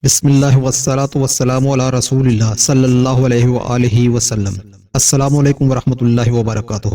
بسم اللہ والصلاة والسلام علی رسول اللہ صلی اللہ علیہ وآلہ وسلم۔ السلام علیکم ورحمۃ اللہ وبرکاتہ۔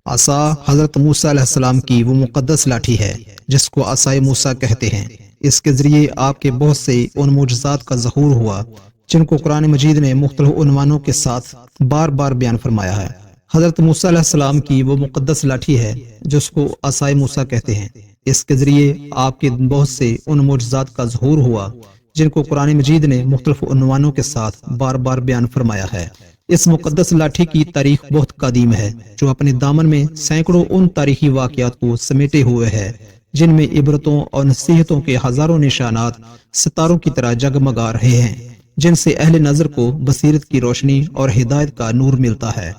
عصا حضرت موسیٰ علیہ السلام کی وہ مقدس لاٹھی ہے جس کو عصائے موسیٰ کہتے ہیں۔ اس کے ذریعے آپ کے بہت سے ان معجزات کا ظہور ہوا جن کو قرآن مجید نے مختلف عنوانوں کے ساتھ بار بار بیان فرمایا ہے۔ حضرت موسیٰ علیہ السلام کی وہ مقدس لاٹھی ہے جس کو عصائے موسیٰ کہتے ہیں۔ اس کے ذریعے آپ کے بہت سے ان معجزات کا ظہور ہوا جن کو قرآن مجید نے مختلف عنوانوں کے ساتھ بار بار بیان فرمایا ہے۔ اس مقدس لاٹھی کی تاریخ بہت قدیم ہے جو اپنے دامن میں سینکڑوں ان تاریخی واقعات کو سمیٹے ہوئے ہے جن میں عبرتوں اور نصیحتوں کے ہزاروں نشانات ستاروں کی طرح جگمگا رہے ہیں، جن سے اہل نظر کو بصیرت کی روشنی اور ہدایت کا نور ملتا ہے۔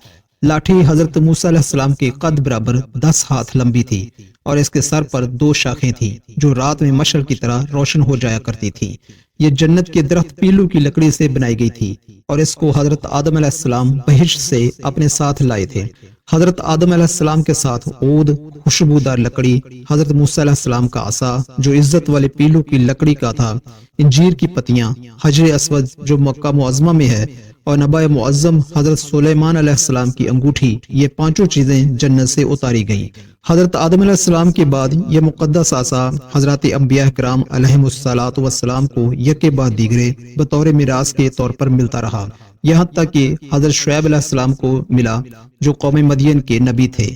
لاٹھی حضرت موسیٰ علیہ السلام کے قد برابر 10 ہاتھ لمبی تھی اور اس کے سر پر 2 شاخیں تھیں جو رات میں مشعل کی طرح روشن ہو جایا کرتی تھی۔ یہ جنت کے درخت پیلو کی لکڑی سے بنائی گئی تھی اور اس کو حضرت آدم علیہ السلام بہشت سے اپنے ساتھ لائے تھے۔ حضرت آدم علیہ السلام کے ساتھ عود، خوشبودار لکڑی، حضرت موسیٰ علیہ السلام کا عصا جو عزت والے پیلو کی لکڑی کا تھا، انجیر کی پتیاں، حجر اسود جو مکہ معظمہ میں ہے، اور نبع معظم حضرت سلیمان علیہ السلام کی انگوٹھی، یہ 5 چیزیں جنت سے اتاری گئیں۔ حضرت آدم علیہ السلام کے بعد یہ مقدس عصا حضرات انبیاء کرام علیہم الصلاۃ والسلام کو یکے بعد دیگرے بطور میراث کے طور پر ملتا رہا، یہاں تک کہ حضرت شعیب علیہ السلام کو ملا جو قوم مدین کے نبی تھے۔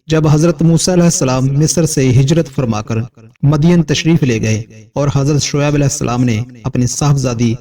جب حضرت موسیٰ علیہ السلام مصر سے ہجرت فرما کر مدین تشریف لے گئے اور حضرت شعیب علیہ السلام نے اپنی صاحبزادی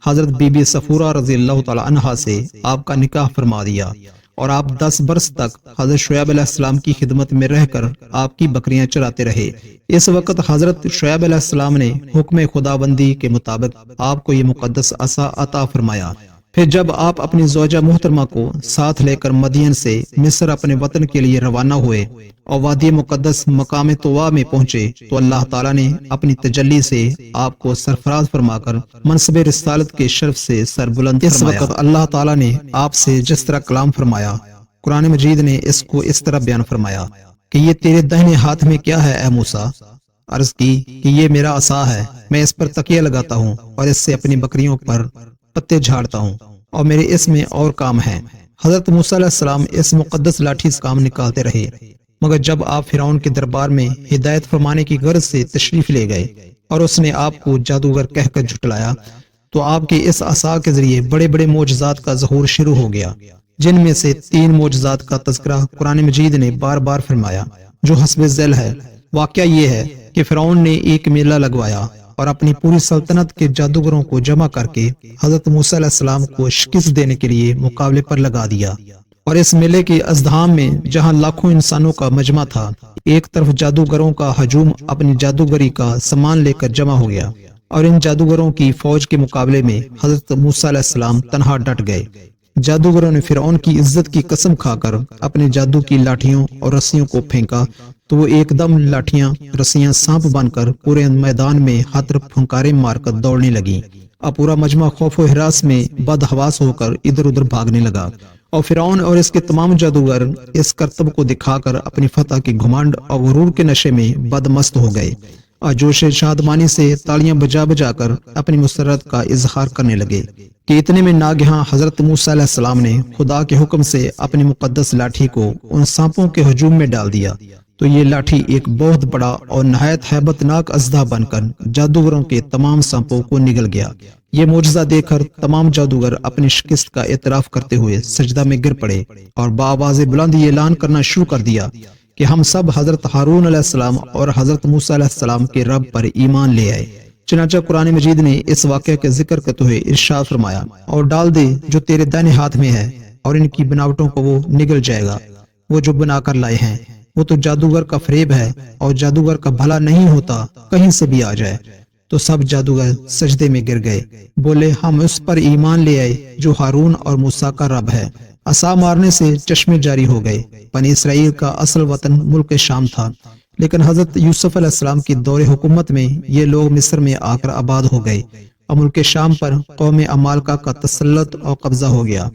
حضرت بی بی صفورہ رضی اللہ تعالی عنہا سے آپ کا نکاح فرما دیا اور آپ 10 برس تک حضرت شعیب علیہ السلام کی خدمت میں رہ کر آپ کی بکریاں چراتے رہے۔ اس وقت حضرت شعیب علیہ السلام نے حکم خداوندی کے مطابق آپ کو یہ مقدس عصا عطا فرمایا۔ پھر جب آپ اپنی زوجہ محترمہ کو ساتھ لے کر مدین سے مصر اپنے وطن کے لیے روانہ ہوئے اور وادی مقدس مقام طوا میں پہنچے تو اللہ تعالیٰ نے اپنی تجلی سے آپ کو سرفراز فرما کر منصب رسالت کے شرف سے سر بلند فرمایا۔ اس وقت اللہ تعالیٰ نے آپ سے جس طرح کلام فرمایا، قرآن مجید نے اس کو اس طرح بیان فرمایا کہ یہ تیرے داہنے ہاتھ میں کیا ہے اے موسیٰ؟ عرض کی کہ یہ میرا عصا ہے، میں اس پر تکیہ لگاتا ہوں اور اس سے اپنی بکریوں پر پتے جھاڑتا ہوں اور میرے اس میں اور کام ہیں۔ حضرت موسیٰ علیہ السلام اس مقدس لاٹھی سے کام نکالتے رہے، مگر جب آپ فرعون کے دربار میں ہدایت فرمانے کی غرض سے تشریف لے گئے اور اس نے آپ کو جادوگر کہہ کر جھٹلایا تو آپ کے اس عصا کے ذریعے بڑے بڑے معجزات کا ظہور شروع ہو گیا، جن میں سے 3 معجزات کا تذکرہ قرآن مجید نے بار بار فرمایا جو حسب ذیل ہے۔ واقعہ یہ ہے کہ فرعون نے ایک میلہ لگوایا اور اپنی پوری سلطنت کے جادوگروں کو جمع کر کے حضرت موسیٰ علیہ السلام کو شکست دینے کے لیے مقابلے پر لگا دیا، اور اس میلے کے ازدحام میں جہاں لاکھوں انسانوں کا مجمع تھا، ایک طرف جادوگروں کا ہجوم اپنی جادوگری کا سامان لے کر جمع ہو گیا اور ان جادوگروں کی فوج کے مقابلے میں حضرت موسیٰ علیہ السلام تنہا ڈٹ گئے۔ جادوگروں نے فرعون کی عزت کی قسم کھا کر اپنے جادو کی لاٹھیوں اور رسیوں کو پھینکا تو وہ ایک دم لاٹھیاں رسیاں سانپ بن کر پورے میدان میں ہتر پھنکارے مار کر دوڑنے لگیں۔ اب پورا مجمع خوف و ہراس میں بدحواس ہو کر ادھر ادھر بھاگنے لگا اور فرعون اور اس کے تمام جادوگر اس کرتب کو دکھا کر اپنی فتح کی گھمنڈ اور غرور کے نشے میں بدمست ہو گئے اور جوش شادمانی سے تالیاں بجا بجا کر اپنی مسرت کا اظہار کرنے لگے کہ اتنے میں ناگہاں حضرت موسیٰ علیہ السلام نے خدا کے حکم سے اپنی مقدس لاٹھی کو ان سانپوں کے ہجوم میں ڈال دیا تو یہ لاٹھی ایک بہت بڑا اور نہایت ہیبت ناک اژدہا بن کر جادوگروں کے تمام سانپوں کو نگل گیا۔ یہ معجزہ دیکھ کر تمام جادوگر اپنی شکست کا اعتراف کرتے ہوئے سجدہ میں گر پڑے اور بآواز بلند یہ اعلان کرنا شروع کر دیا کہ ہم سب حضرت ہارون علیہ السلام اور حضرت موسیٰ علیہ السلام کے رب پر ایمان لے آئے۔ چنانچہ قرآن مجید نے اس واقعے کے ذکر کرتے ہوئے ارشاد فرمایا، اور ڈال دے جو تیرے دائنے ہاتھ میں ہے اور ان کی بناوٹوں کو وہ نگل جائے گا، وہ جو بنا کر لائے ہیں وہ تو جادوگر کا فریب ہے اور جادوگر کا بھلا نہیں ہوتا کہیں سے بھی آ جائے۔ تو سب جادوگر سجدے میں گر گئے، بولے ہم اس پر ایمان لے آئے جو ہارون اور موسیٰ کا رب ہے۔ عصا مارنے سے چشمے جاری ہو گئے۔ بنی اسرائیل کا اصل وطن ملک شام تھا، لیکن حضرت یوسف علیہ السلام کی دور حکومت میں یہ لوگ مصر میں آ کر آباد ہو گئے اور ملک شام پر قوم عمالقہ کا تسلط اور قبضہ ہو گیا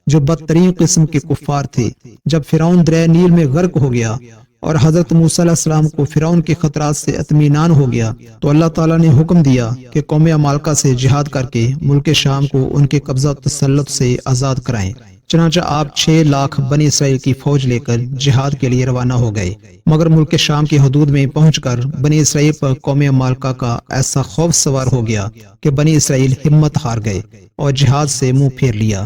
جو بدترین قسم کے کفار تھے۔ جب فرعون دریا نیل میں غرق ہو گیا اور حضرت موسیٰ علیہ السلام کو فرعون کے خطرات سے اطمینان ہو گیا تو اللہ تعالیٰ نے حکم دیا کہ قوم عمالقہ سے جہاد کر کے ملک شام کو ان کے قبضہ و تسلط سے آزاد کرائیں۔ چنانچہ آپ 6 لاکھ بنی اسرائیل کی فوج لے کر جہاد کے لیے روانہ ہو گئے، مگر ملک شام کی حدود میں پہنچ کر بنی اسرائیل پر قوم عمالقہ کا ایسا خوف سوار ہو گیا کہ بنی اسرائیل ہمت ہار گئے اور جہاد سے منہ پھیر لیا۔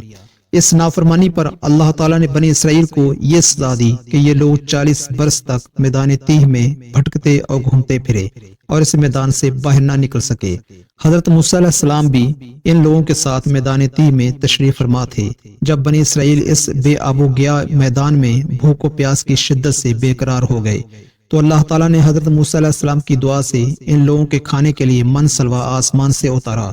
اس نافرمانی پر اللہ تعالیٰ نے بنی اسرائیل کو یہ سزا دی کہ یہ لوگ 40 برس تک میدان تیہ میں بھٹکتے اور گھومتے پھرے اور اس میدان سے باہر نہ نکل سکے۔ حضرت موسیٰ علیہ السلام بھی ان لوگوں کے ساتھ میدان تیہ میں تشریف فرما تھے جب بنی اسرائیل اس بے آب و گیا میدان میں بھوک و پیاس کی شدت سے بے قرار ہو گئے تو اللہ تعالیٰ نے حضرت موسیٰ علیہ السلام کی دعا سے ان لوگوں کے کھانے کے لیے من سلوا آسمان سے اتارا۔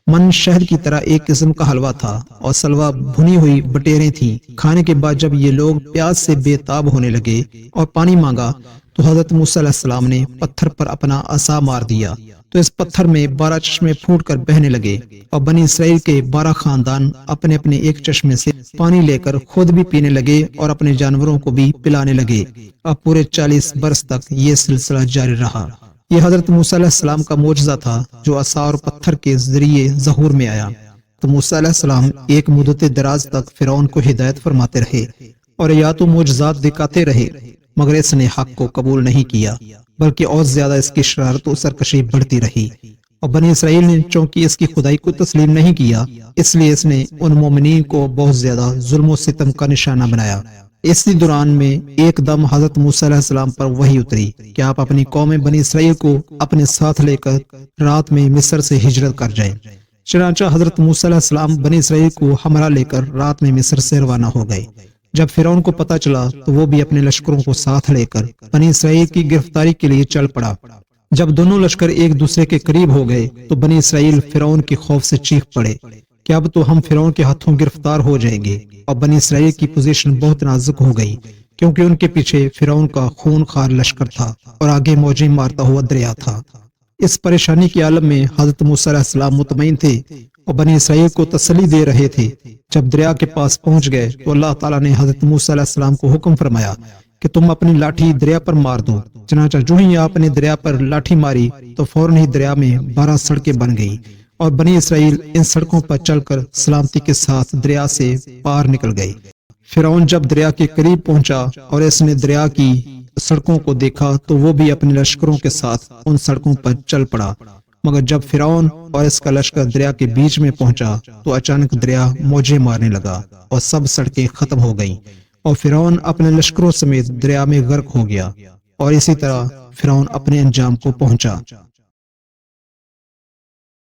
من شہد کی طرح ایک قسم کا حلوہ تھا اور سلوا بھنی ہوئی بٹیریں تھیں۔ کھانے کے بعد جب یہ لوگ پیاس سے بے تاب ہونے لگے اور پانی مانگا تو حضرت موسیٰ علیہ السلام نے پتھر پر اپنا عصا مار دیا تو اس پتھر میں 12 چشمے پھوٹ کر بہنے لگے اور بنی اسرائیل کے 12 خاندان اپنے اپنے ایک چشمے سے پانی لے کر خود بھی پینے لگے اور اپنے جانوروں کو بھی پلانے لگے اور پورے 40 برس تک یہ سلسلہ جاری رہا۔ یہ حضرت موسیٰ علیہ السلام کا معجزہ تھا جو عصا اور پتھر کے ذریعے ظہور میں آیا۔ تو موسیٰ علیہ السلام ایک مدت دراز تک فرعون کو ہدایت فرماتے رہے اور یا تو معجزات دکھاتے رہے، مگر اس نے حق کو قبول نہیں کیا، بلکہ اور زیادہ اس کی شرارت و سرکشی بڑھتی رہی۔ اور بنی اسرائیل نے چونکہ اس کی خدائی کو تسلیم نہیں کیا، اس لیے اس نے ان مومنین کو بہت زیادہ ظلم و ستم کا نشانہ بنایا۔ اسی دوران میں ایک دم حضرت موسیٰ علیہ السلام پر وحی اتری کہ آپ اپنی قوم بنی اسرائیل کو اپنے ساتھ لے کر رات میں مصر سے ہجرت کر جائیں۔ چنانچہ حضرت موسیٰ علیہ السلام بنی اسرائیل کو ہمراہ لے کر رات میں مصر سے روانہ ہو گئے۔ جب فرعون کو پتہ چلا تو وہ بھی اپنے لشکروں کو ساتھ لے کر بنی اسرائیل کی گرفتاری کے لیے چل پڑا۔ جب دونوں لشکر ایک دوسرے کے قریب ہو گئے تو بنی اسرائیل فرعون کے خوف سے چیخ پڑے کہ اب تو ہم فرعون کے ہاتھوں گرفتار ہو جائیں گے، اور بنی اسرائیل کی پوزیشن بہت نازک ہو گئی کیونکہ ان کے پیچھے فرعون کا خون خوار لشکر تھا اور آگے موجیں مارتا ہوا دریا تھا۔ اس پریشانی کے عالم میں حضرت موسیٰ علیہ السلام مطمئن تھے اور بنی اسرائیل کو تسلی دے رہے تھے۔ جب دریا کے پاس پہنچ گئے تو اللہ تعالیٰ نے حضرت موسیٰ علیہ السلام کو حکم فرمایا کہ تم اپنی لاٹھی دریا پر مار دو۔ چنانچہ جو ہی آپ نے دریا پر لاٹھی ماری تو فوراً ہی دریا میں 12 سڑکیں بن گئی اور بنی اسرائیل ان سڑکوں پر چل کر سلامتی کے ساتھ دریا سے پار نکل گئی۔ فرعون جب دریا کے قریب پہنچا اور اس نے دریا کی سڑکوں کو دیکھا تو وہ بھی اپنے لشکروں کے ساتھ ان سڑکوں پر چل پڑا، مگر جب فرعون اور اس کا لشکر دریا کے بیچ میں پہنچا تو اچانک دریا موجیں مارنے لگا اور سب سڑکیں ختم ہو گئیں اور فرعون اپنے لشکروں سمیت دریا میں غرق ہو گیا، اور اسی طرح فرعون اپنے انجام کو پہنچا۔